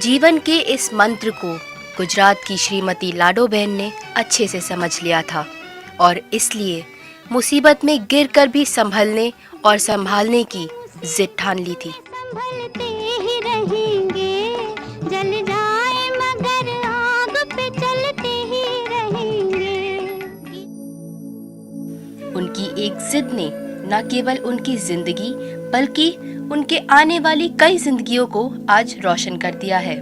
जीवन के इस मंत्र को गुजरात की श्रीमती लाडोबेन ने अच्छे से समझ लिया था और इसलिए मुसीबत में गिरकर भी संभलने और संभालने की जिद ठान ली थी। संभलते ही रहेंगे, जल जाए मगर आग पे चलते ही रहेंगे। उनकी एक जिद ने न केवल उनकी जिंदगी बल्कि उनके आने वाली कई जिंदगियों को आज रोशन कर दिया है।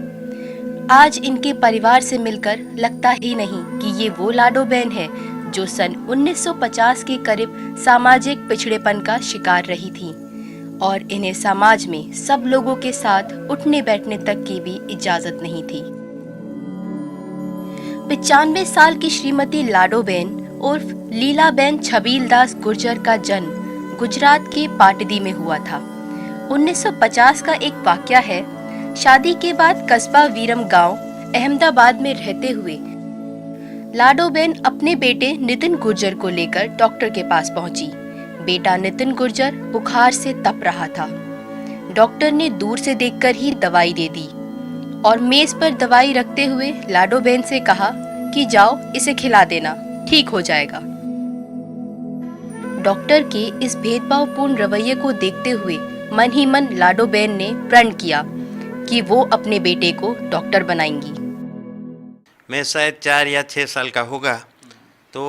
आज इनके परिवार से मिलकर लगता ही नहीं कि ये वो लाडोबेन है जो सन 1950 के करीब सामाजिक पिछड़ेपन का शिकार रही थी और इन्हें समाज में सब लोगों के साथ उठने बैठने तक की भी इजाजत नहीं थी। 95 साल की श्रीमती लाडोबेन उर्फ लीलाबेन छबीलदास गुर्जर का जन्म गुजरात के पाटदी में हुआ था। 1950 का एक वाकया है। शादी के बाद कस्बा वीरम गांव अहमदाबाद में रहते हुए लाडोबेन अपने बेटे नितिन गुर्जर को लेकर डॉक्टर के पास पहुंची। बेटा नितिन गुर्जर बुखार से तप रहा था। डॉक्टर ने दूर से देखकर ही दवाई दे दी और मेज पर दवाई रखते हुए लाडोबेन से कहा कि जाओ इसे खिला देना, ठीक हो जाएगा। डॉक्टर के इस भेदभावपूर्ण रवैये को देखते हुए मन ही मन लाडोबेन ने प्रण किया कि वो अपने बेटे को डॉक्टर बनाएंगी। मैं शायद 4 या 6 साल का होगा तो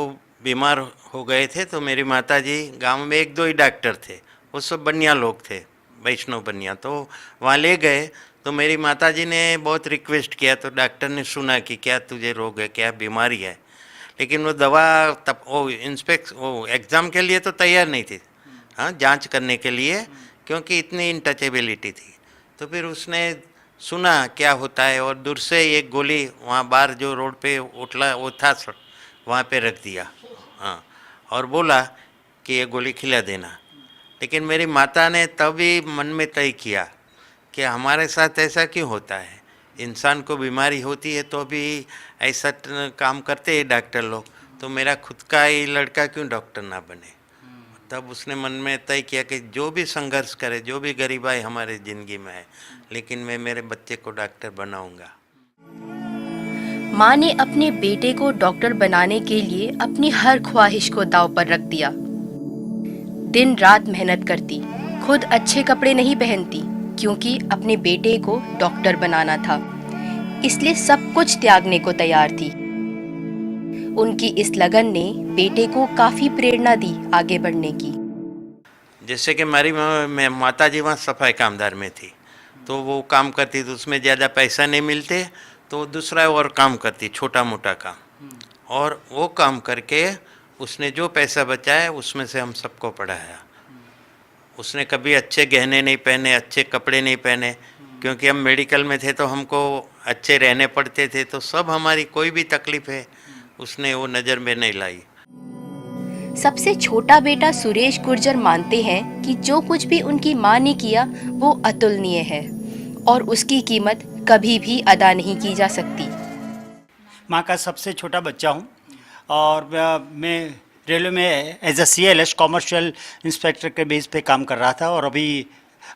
बीमार हो गए थे, तो मेरी माताजी गांव में 1-2 ही डॉक्टर थे, वो सब बनिया लोग थे, वैष्णव बनिया, तो वहाँ ले गए। तो मेरी माताजी ने बहुत रिक्वेस्ट किया तो डॉक्टर ने सुना कि क्या तुझे रोग है, क्या बीमारी है, लेकिन वो दवा तब वो एग्ज़ाम के लिए तो तैयार नहीं थी, हाँ, जांच करने के लिए, क्योंकि इतनी इनटचेबिलिटी थी। तो फिर उसने सुना क्या होता है और दूर से एक गोली वहाँ बाहर जो रोड पे उठला वो था वहाँ पे रख दिया, हाँ, और बोला कि ये गोली खिला देना। लेकिन मेरी माता ने तभी मन में तय किया कि हमारे साथ ऐसा क्यों होता है, इंसान को बीमारी होती है तो भी ऐसा काम करते हैं डॉक्टर लोग, तो मेरा खुद का ही लड़का क्यों डॉक्टर ना बने। तब उसने मन में तय किया कि जो भी संघर्ष करे, जो भी गरीबाई हमारे ज़िंदगी में है, लेकिन मैं मेरे बच्चे को डॉक्टर बनाऊंगा। माँ ने अपने बेटे को डॉक्टर बनाने के लिए अपनी हर ख्वाहिश को दांव पर रख दिया। दिन रात मेहनत करती, खुद अच्छे कपड़े नहीं पहनती क्योंकि अपने बेटे को डॉक्टर बनाना था, इसलिए सब कुछ त्यागने को तैयार थी। उनकी इस लगन ने बेटे को काफी प्रेरणा दी आगे बढ़ने की। जैसे कि हमारी माता जी वहाँ सफाई कामदार में थी, तो वो काम करती तो उसमें ज़्यादा पैसा नहीं मिलते, तो दूसरा और काम करती, छोटा मोटा काम, और वो काम करके उसने जो पैसा बचाया उसमें से हम सबको पढ़ाया। उसने कभी अच्छे गहने नहीं पहने, अच्छे कपड़े नहीं पहने, क्योंकि हम मेडिकल में थे तो हमको अच्छे रहने पड़ते थे, तो सब हमारी कोई भी तकलीफ है उसने वो नज़र में नहीं लाई। सबसे छोटा बेटा सुरेश गुर्जर मानते हैं कि जो कुछ भी उनकी माँ ने किया वो अतुलनीय है और उसकी कीमत कभी भी अदा नहीं की जा सकती। माँ का सबसे छोटा बच्चा हूँ और मैं रेलवे में as a CLS commercial inspector के बेस पे काम कर रहा था और अभी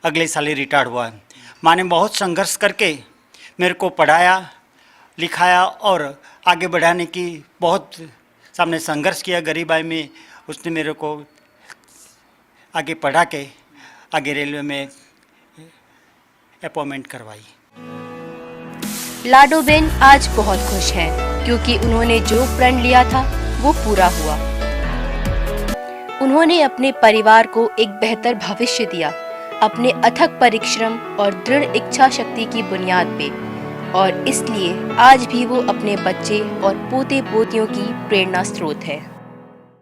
अगले साल ही रिटायर्ड हुआ है। माँ ने बहुत संघर्ष करके मेरे को पढ़ाया लिखाया और आगे बढ़ाने की बहुत सामने संघर्ष किया। गरीबाई में उसने मेरे को आगे पढ़ा के आगे रेलवे में अपॉइंटमेंट करवाई। लाडोबेन आज बहुत खुश हैं क्योंकि उन्होंने जो प्रण लिया था वो पूरा हुआ। उन्होंने अपने परिवार को एक बेहतर भविष्य दिया अपने अथक परिश्रम और दृढ़ इच्छा शक्ति की बुनियाद पे, और इसलिए आज भी वो अपने बच्चे और पोते पोतियों की प्रेरणा स्रोत है।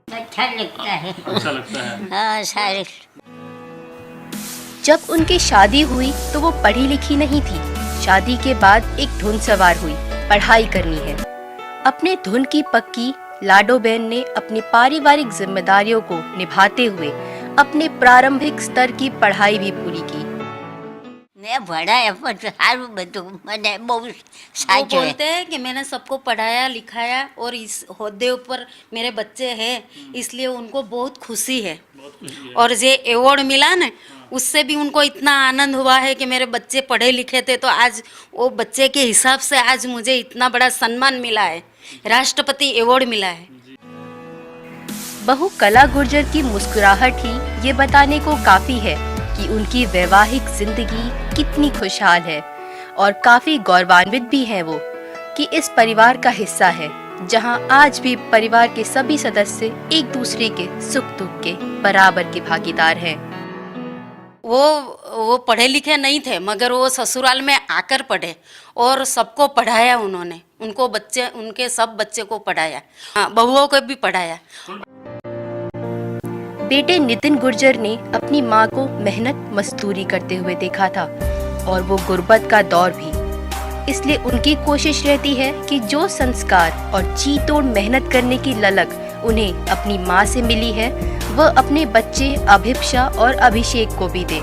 अच्छा लगता है। अच्छा लगता है। हाँ सारे। जब उनकी शादी हुई तो वो पढ़ी लिखी नहीं थी। शादी के बाद एक धुन सवार हुई, पढ़ाई करनी है। अपने धुन की पक्की लाडोबेन ने अपनी पारिवारिक जिम्मेदारियों को निभाते हुए अपने प्रारंभिक स्तर की पढ़ाई भी पूरी की। ને ભણાયા પણ સારું બધું મને બહુ वो સાચું बोलते हैं कि मैंने सबको पढ़ाया लिखाया और इस होद्दे ऊपर मेरे बच्चे हैं, इसलिए उनको बहुत खुशी है। और ये अवार्ड मिला ना, उससे भी उनको इतना आनंद हुआ है कि मेरे बच्चे पढ़े लिखे थे, तो आज वो बच्चे के हिसाब से आज मुझे इतना बड़ा सम्मान मिला है, राष्ट्रपति अवार्ड मिला है। बहू कला गुर्जर की मुस्कुराहट ही ये बताने को काफी है कि उनकी वैवाहिक जिंदगी कितनी खुशहाल है और काफी गौरवान्वित भी है वो कि इस परिवार का हिस्सा है जहां आज भी परिवार के सभी सदस्य एक दूसरे के सुख दुख के बराबर के भागीदार हैं। वो पढ़े लिखे नहीं थे, मगर वो ससुराल में आकर पढ़े और सबको पढ़ाया उन्होंने, उनको बच्चे, उनके सब बच्चे को पढ़ाया, हाँ, बहुओं को भी पढ़ाया। बेटे नितिन गुर्जर ने अपनी मां को मेहनत मजदूरी करते हुए देखा था और वो गुर्बत का दौर भी, इसलिए उनकी कोशिश रहती है कि जो संस्कार और जी तोड़ मेहनत करने की ललक उन्हें अपनी मां से मिली है वह अपने बच्चे अभिप्सा और अभिषेक को भी दे।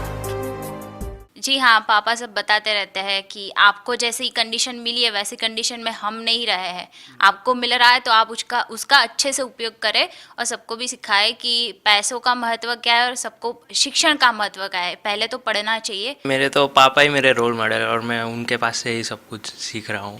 जी हाँ, पापा सब बताते रहते हैं कि आपको जैसी कंडीशन मिली है वैसी कंडीशन में हम नहीं रहे हैं, आपको मिल रहा है तो आप उसका अच्छे से उपयोग करें और सबको भी सिखाएं कि पैसों का महत्व क्या है और सबको शिक्षण का महत्व क्या है, पहले तो पढ़ना चाहिए। मेरे तो पापा ही मेरे रोल मॉडल और मैं उनके पास से ही सब कुछ सीख रहा हूँ।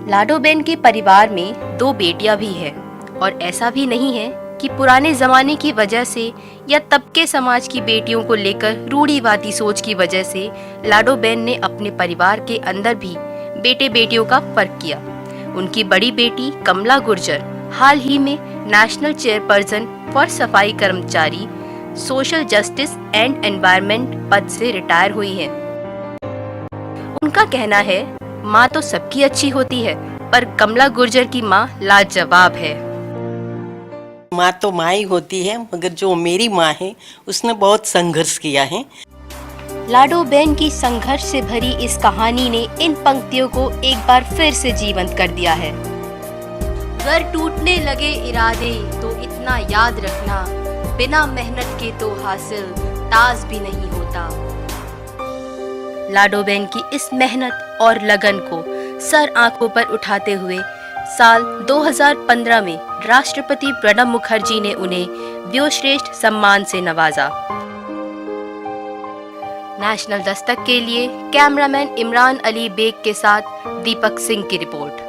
लाडोबेन के परिवार में 2 बेटियां भी हैं और ऐसा भी नहीं है कि पुराने जमाने की वजह से या तब के समाज की बेटियों को लेकर रूढ़िवादी सोच की वजह से लाडोबेन ने अपने परिवार के अंदर भी बेटे बेटियों का फर्क किया। उनकी बड़ी बेटी कमला गुर्जर हाल ही में नेशनल चेयरपर्सन फॉर सफाई कर्मचारी सोशल जस्टिस एंड एनवायरनमेंट पद से रिटायर हुई हैं। उनका कहना है माँ तो सबकी अच्छी होती है पर कमला गुर्जर की माँ लाजवाब है। माँ तो माँ ही होती है, मगर जो मेरी माँ है उसने बहुत संघर्ष किया है। लाडोबेन की संघर्ष से भरी इस कहानी ने इन पंक्तियों को एक बार फिर से जीवंत कर दिया है। अगर टूटने लगे इरादे तो इतना याद रखना, बिना मेहनत के तो हासिल ताज भी नहीं होता। लाडोबेन की इस मेहनत और लगन को सर आंखों पर उठाते हुए साल 2015 में राष्ट्रपति प्रणब मुखर्जी ने उन्हें व्योश्रेष्ठ सम्मान से नवाजा। नेशनल दस्तक के लिए कैमरामैन इमरान अली बेग के साथ दीपक सिंह की रिपोर्ट।